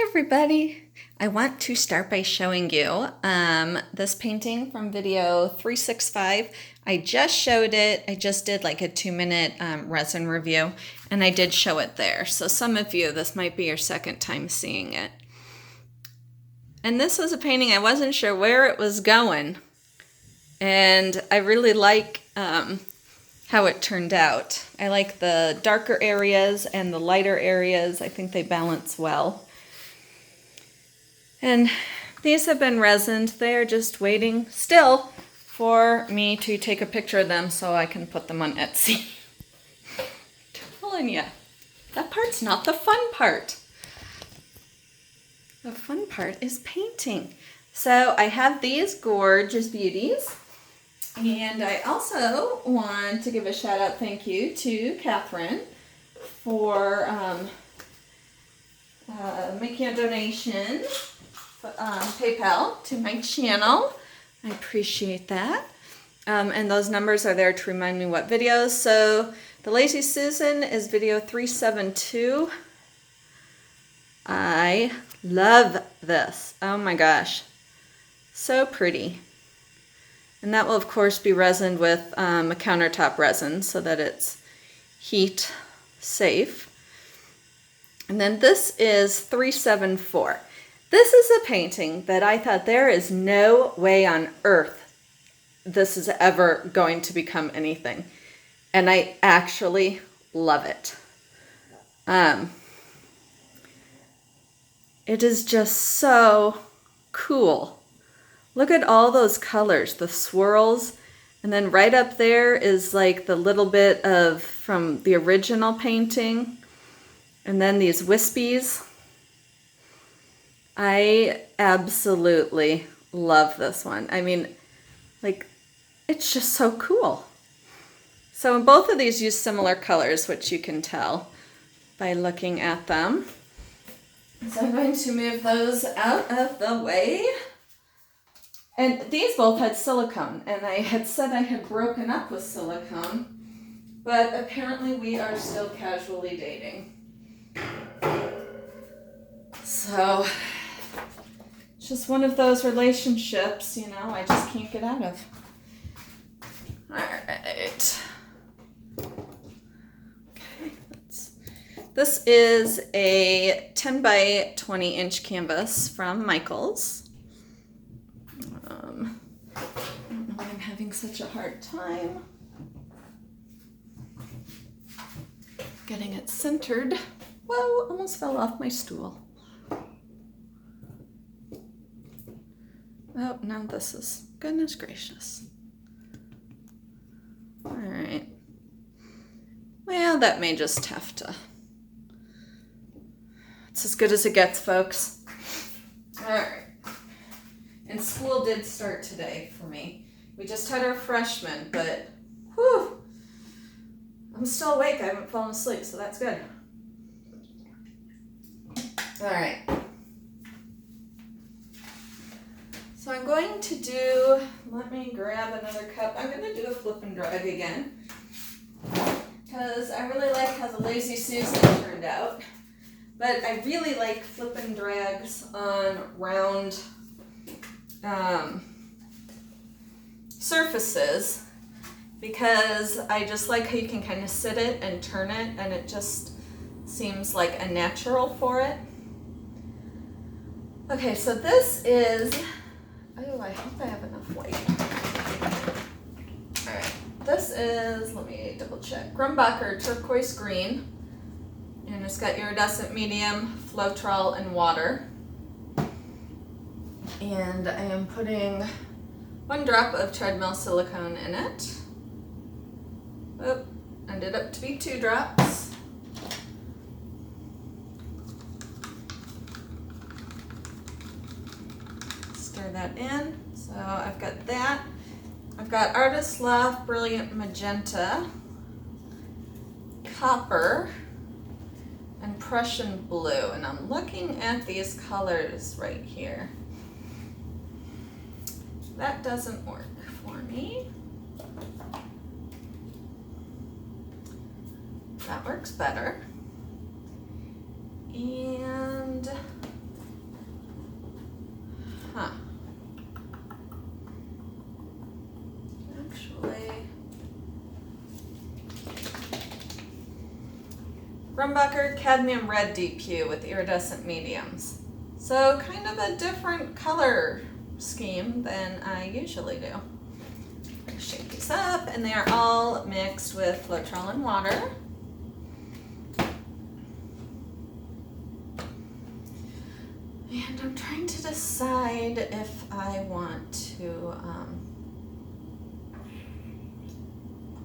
everybody. I want to start by showing you this painting from video 365. I just showed it. I just did like a 2-minute resin review, and I did show it there. So some of you, this might be your second time seeing it. And this was a painting, I wasn't sure where it was going. And I really like how it turned out. I like the darker areas and the lighter areas. I think they balance well. And these have been resined. They are just waiting still for me to take a picture of them so I can put them on Etsy. I'm telling you, that part's not the fun part. The fun part is painting. So I have these gorgeous beauties. And I also want to give a shout out thank you to Catherine for making a donation, PayPal, to my channel. I appreciate that. And those numbers are there to remind me what videos. So the Lazy Susan is video 372. I love this. Oh my gosh. So pretty. And that will, of course, be resined with a countertop resin so that it's heat safe. And then this is 374. This is a painting that I thought there is no way on earth this is ever going to become anything. And I actually love it. It is just so cool. Look at all those colors, the swirls, and then right up there is like the little bit of from the original painting, and then these wispies. I absolutely love this one. I mean, like, it's just so cool. So both of these use similar colors, which you can tell by looking at them. So I'm going to move those out of the way. And these both had silicone, and I had said I had broken up with silicone, but apparently we are still casually dating. So, it's just one of those relationships, you know, I just can't get out of. Alright. Okay, this is a 10 by 20 inch canvas from Michaels. I don't know why I'm having such a hard time getting it centered. Whoa, almost fell off my stool. Oh, now this is, goodness gracious. All right. Well, that may just have to. It's as good as it gets, folks. All right. And school did start today for me. We just had our freshman, but whew, I'm still awake. I haven't fallen asleep, so that's good. All right. So I'm going to do, let me grab another cup. I'm going to do a flip and drag again because I really like how the Lazy Susan turned out. But I really like flip and drags on round surfaces because I just like how you can kind of sit it and turn it, and it just seems like a natural for it. Okay, so this is, oh, I hope I have enough white. All right, this is, let me double check, Grumbacher turquoise green, and it's got iridescent medium, Floetrol, and water. And I am putting 1 drop of treadmill silicone in it. Oh, ended up to be 2 drops. Stir that in. So I've got that. I've got Artist Love Brilliant Magenta, Copper, and Prussian Blue. And I'm looking at these colors right here. That doesn't work for me. That works better. And Grumbacher Cadmium Red DQ with iridescent mediums. So kind of a different color scheme than I usually do. Shake these up, and they are all mixed with Floetrol and water. And I'm trying to decide if I want to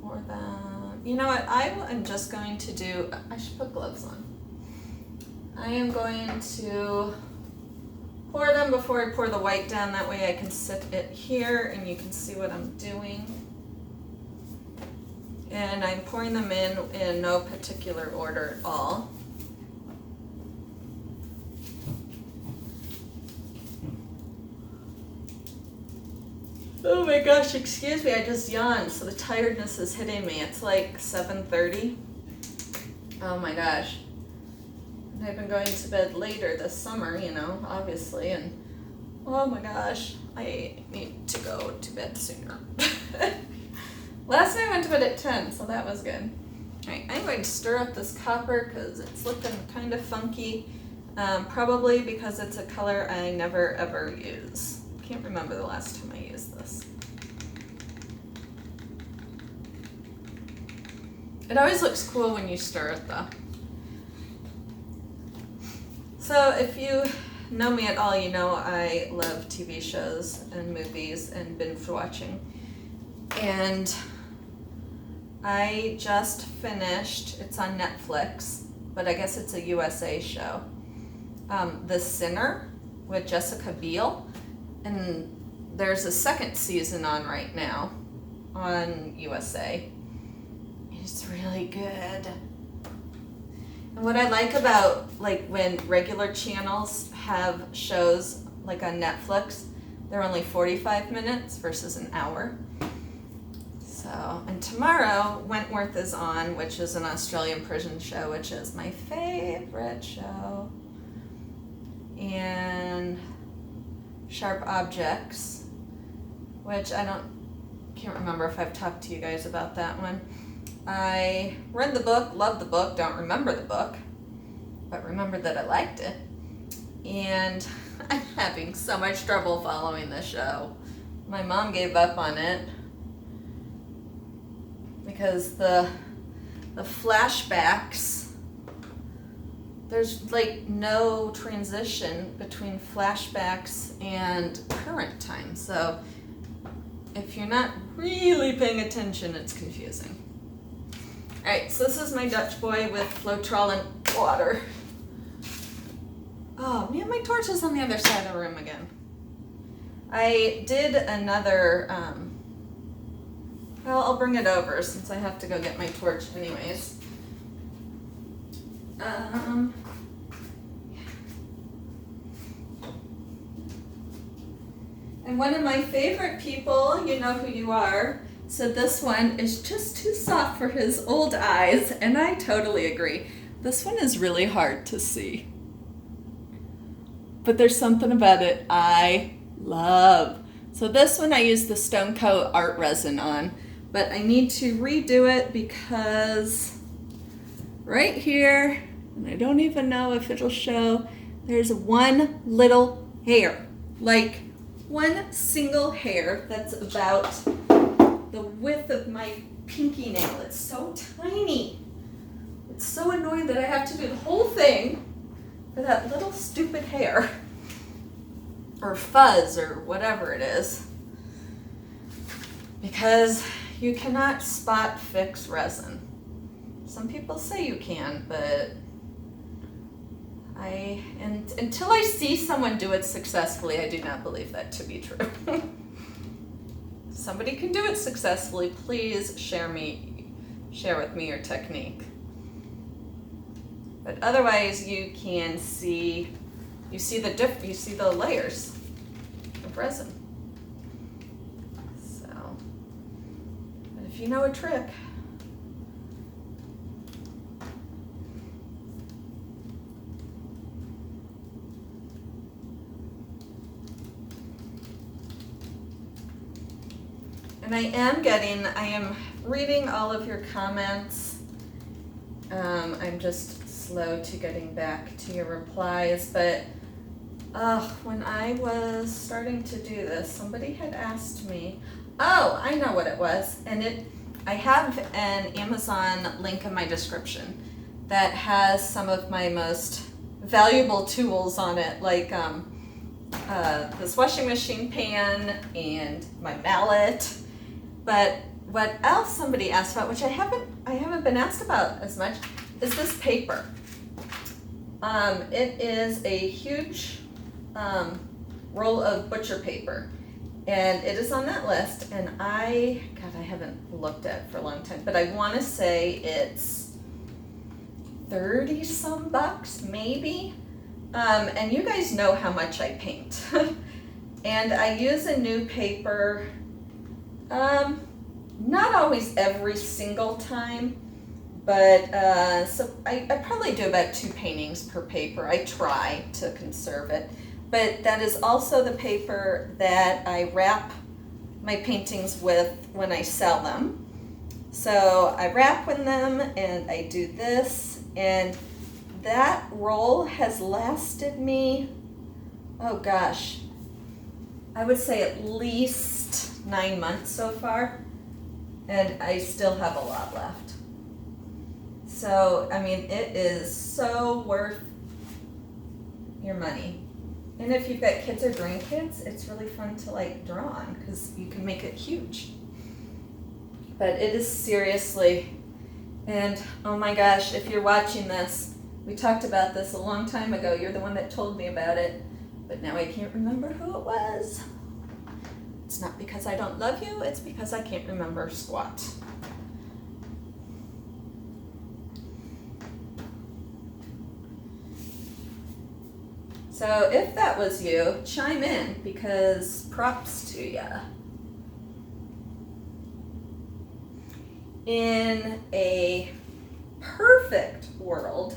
pour them. You know what? I am just going to do, I should put gloves on. I am going to pour them before I pour the white down. That way I can sit it here and you can see what I'm doing. And I'm pouring them in no particular order at all. Oh my gosh, excuse me, I just yawned, so the tiredness is hitting me. It's like 7:30. Oh my gosh. And I've been going to bed later this summer, you know, obviously, and oh my gosh, I need to go to bed sooner. Last night I went to bed at 10, so that was good. Alright, I'm going to stir up this copper because it's looking kind of funky, probably because it's a color I never ever use. Can't remember the last time I used this. It always looks cool when you stir it though. So if you know me at all, you know I love TV shows and movies and binge watching. And I just finished, it's on Netflix, but I guess it's a USA show, The Sinner with Jessica Biel. And there's a second season on right now on USA. It's really good. And what I like about like when regular channels have shows like on Netflix, they're only 45 minutes versus an hour. So, and tomorrow Wentworth is on, which is an Australian prison show, which is my favorite show. And Sharp Objects, which can't remember if I've talked to you guys about that one. I read the book, loved the book, don't remember the book, but remember that I liked it. And I'm having so much trouble following the show. My mom gave up on it because the flashbacks, there's like no transition between flashbacks and current time. So if you're not really paying attention, it's confusing. All right, so this is my Dutch boy with Floetrol and water. Oh man, my torch is on the other side of the room again. I did another, well, I'll bring it over since I have to go get my torch anyways. And one of my favorite people, you know who you are, said this one is just too soft for his old eyes, and I totally agree. This one is really hard to see. But there's something about it I love. So this one I used the Stone Coat art resin on, but I need to redo it because right here, and I don't even know if it'll show, there's one little hair, like one single hair that's about the width of my pinky nail. It's so tiny. It's so annoying that I have to do the whole thing for that little stupid hair or fuzz or whatever it is, because you cannot spot fix resin. Some people say you can, but until I see someone do it successfully, I do not believe that to be true. If somebody can do it successfully, please share with me your technique. But otherwise, you can see, you see the layers of resin. So, but if you know a trick, and I am reading all of your comments. I'm just slow to getting back to your replies, but when I was starting to do this, somebody had asked me, oh, I know what it was, and I have an Amazon link in my description that has some of my most valuable tools on it, like this washing machine pan and my mallet. But what else somebody asked about, which I haven't been asked about as much, is this paper. It is a huge roll of butcher paper, and it is on that list, and I haven't looked at it for a long time, but I want to say it's 30 some bucks maybe. And you guys know how much I paint. And I use a new paper, not always every single time, but so I probably do about 2 paintings per paper. I try to conserve it. But that is also the paper that I wrap my paintings with when I sell them. So I wrap with them and I do this, and that roll has lasted me, oh gosh, I would say at least 9 months so far, and I still have a lot left. So, I mean, it is so worth your money. And if you've got kids or grandkids, it's really fun to like draw on because you can make it huge. But it is seriously, and oh my gosh, if you're watching this, we talked about this a long time ago. You're the one that told me about it, but now I can't remember who it was. It's not because I don't love you, it's because I can't remember squat. So if that was you, chime in, because props to ya. In a perfect world,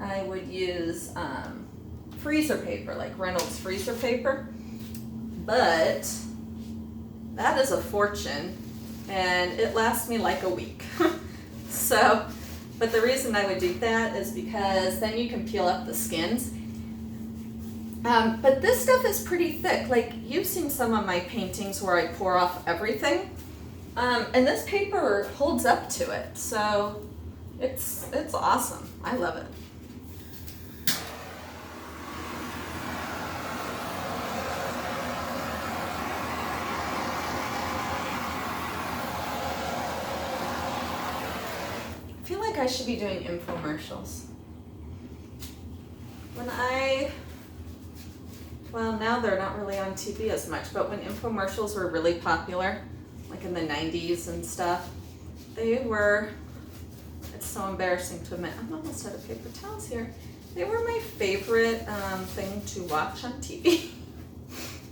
I would use freezer paper, like Reynolds freezer paper, but that is a fortune, and it lasts me like a week. So, but the reason I would do that is because then you can peel up the skins. But this stuff is pretty thick. Like, you've seen some of my paintings where I pour off everything, and this paper holds up to it, so it's awesome. I love it. I feel like I should be doing infomercials. Well, now they're not really on TV as much, but when infomercials were really popular, like in the 90s and stuff, they were, it's so embarrassing to admit, I'm almost out of paper towels here. They were my favorite thing to watch on TV.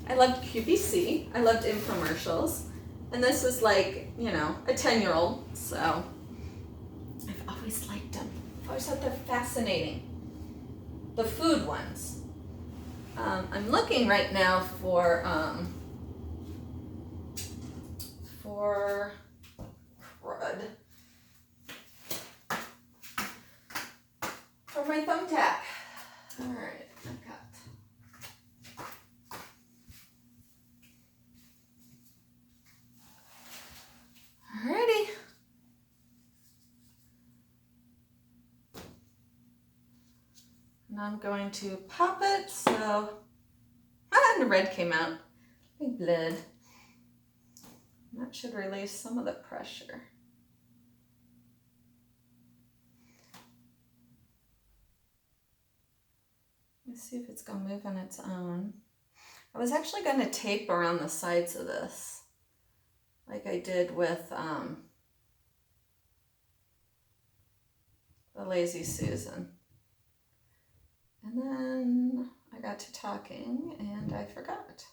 I loved QVC, I loved infomercials, and this is like, you know, a 10-year-old, so I've always liked them. I've always thought they're fascinating. The food ones. I'm looking right now for crud. For my thumbtack. All right, I've got. Alrighty. And I'm going to pop it, so, and the red came out. Big blood. That should release some of the pressure. Let's see if it's going to move on its own. I was actually going to tape around the sides of this, like I did with the Lazy Susan. And then I got to talking and I forgot.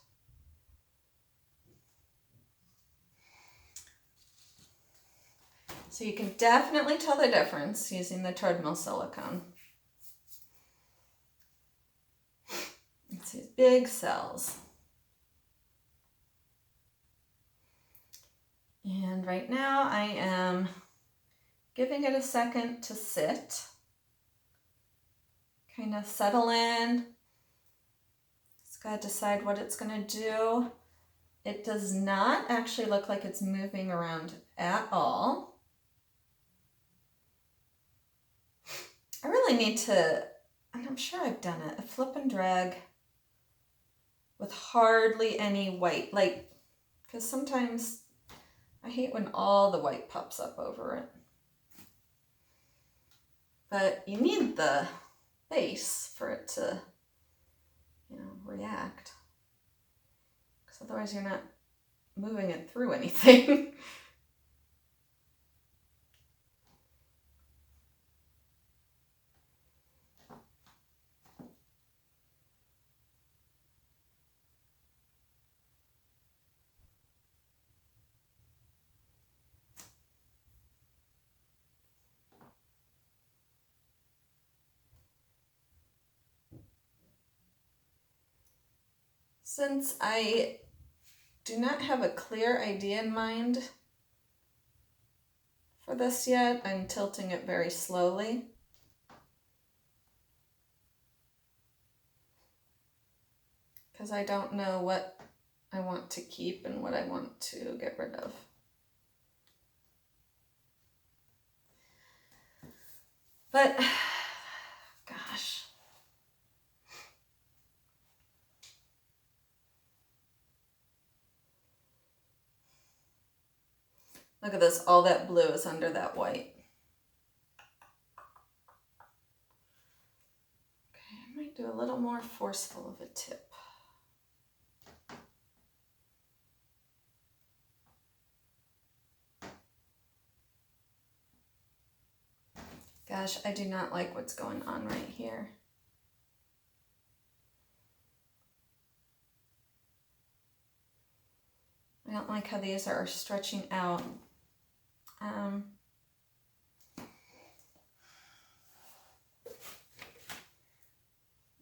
So you can definitely tell the difference using the treadmill silicone. It's these big cells. And right now I am giving it a second to sit. kind of settle in. It's got to decide what it's going to do. It does not actually look like it's moving around at all. I really need to, and I'm sure I've done it, a flip and drag with hardly any white, like, because sometimes I hate when all the white pops up over it. But you need the base for it to, react. Because otherwise you're not moving it through anything. Since I do not have a clear idea in mind for this yet, I'm tilting it very slowly. Because I don't know what I want to keep and what I want to get rid of. But, gosh. Look at this, all that blue is under that white. Okay, I might do a little more forceful of a tip. Gosh, I do not like what's going on right here. I don't like how these are stretching out. I'm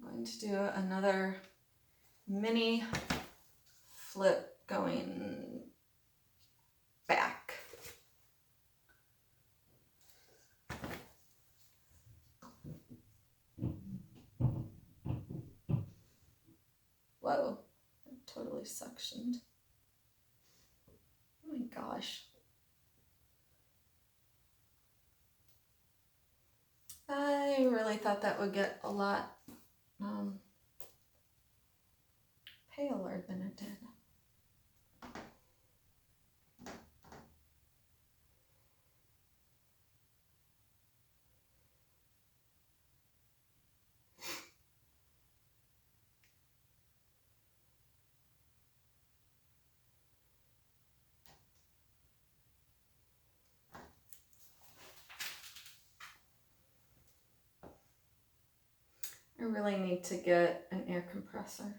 going to do another mini flip going back. Whoa, that totally suctioned. Oh my gosh. I really thought that would get a lot paler than it did. I really need to get an air compressor.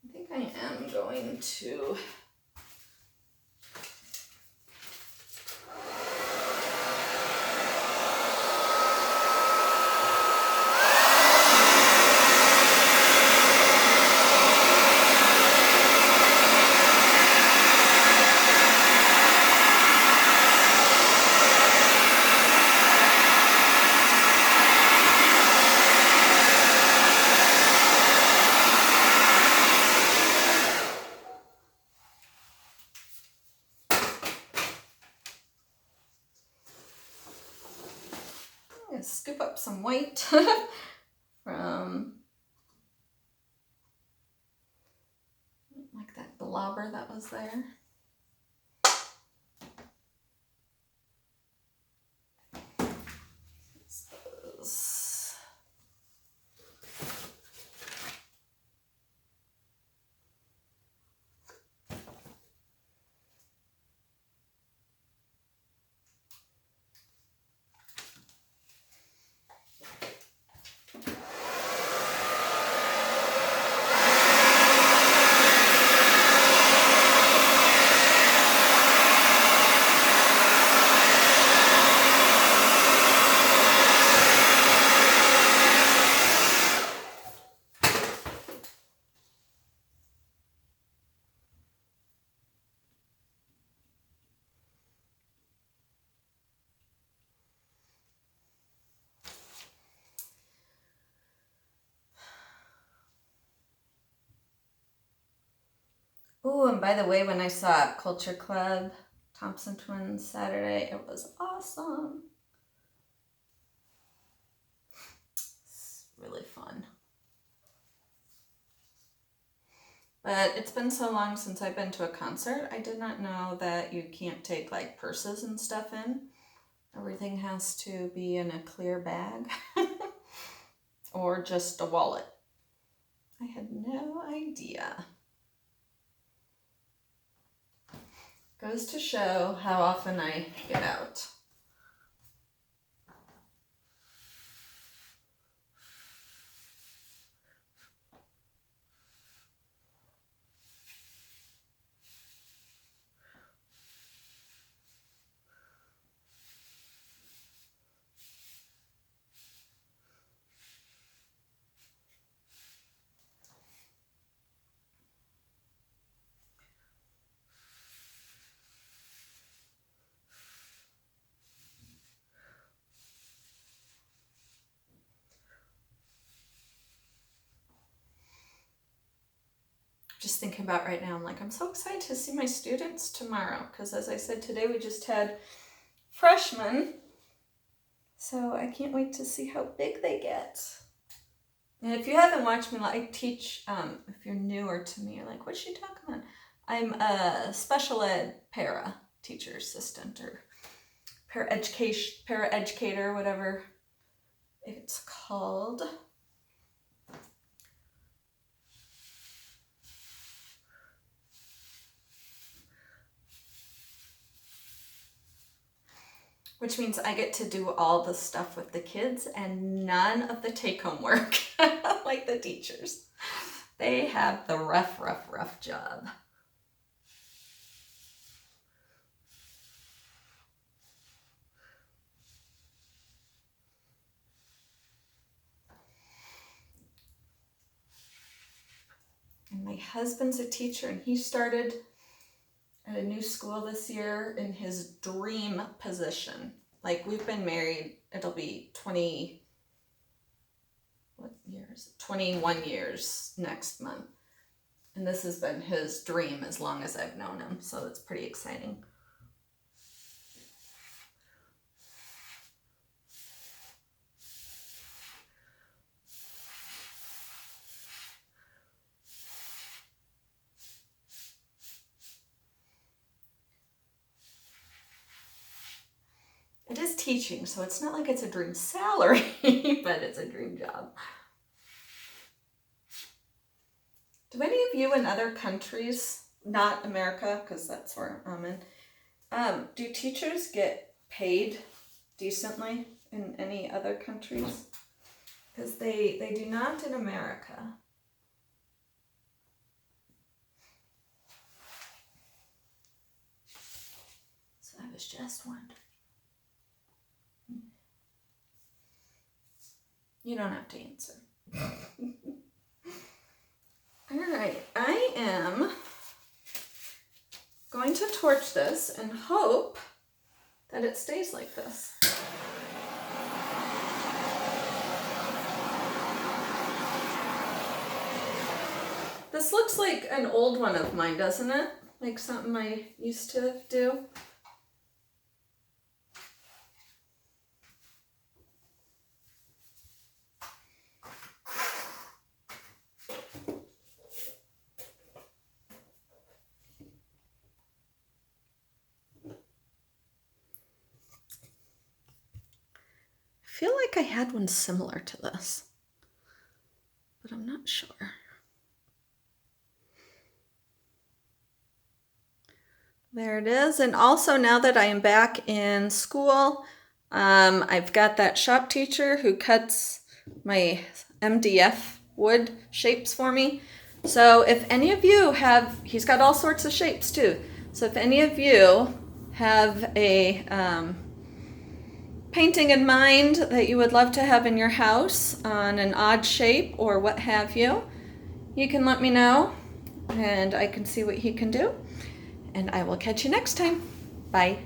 I think I am going to scoop up some white from like that blobber that was there. Oh, and by the way, when I saw Culture Club, Thompson Twins Saturday, it was awesome. It's really fun. But it's been so long since I've been to a concert, I did not know that you can't take like purses and stuff in. Everything has to be in a clear bag or just a wallet. I had no idea. Goes to show how often I get out. Just thinking about right now, I'm like, I'm so excited to see my students tomorrow, because as I said, today we just had freshmen, so I can't wait to see how big they get. And if you haven't watched me, I teach, if you're newer to me, you're like, what's she talking about? I'm a special ed para teacher assistant or para-educator, whatever it's called. Which means I get to do all the stuff with the kids and none of the take-home work, like the teachers. They have the rough job. And my husband's a teacher, and he started at a new school this year in his dream position. Like, we've been married, it'll be 21 years next month. And this has been his dream as long as I've known him, so it's pretty exciting. It is teaching, so it's not like it's a dream salary, but it's a dream job. Do any of you in other countries, not America, because that's where I'm in, do teachers get paid decently in any other countries? Because they do not in America. So I was just wondering. You don't have to answer. All right, I am going to torch this and hope that it stays like this. This looks like an old one of mine, doesn't it? Like something I used to do. I feel like I had one similar to this, but I'm not sure. There it is. And also, now that I am back in school, I've got that shop teacher who cuts my MDF wood shapes for me. So if any of you have, he's got all sorts of shapes too. So if any of you have a painting in mind that you would love to have in your house on an odd shape or what have you, you can let me know and I can see what he can do. And I will catch you next time. Bye.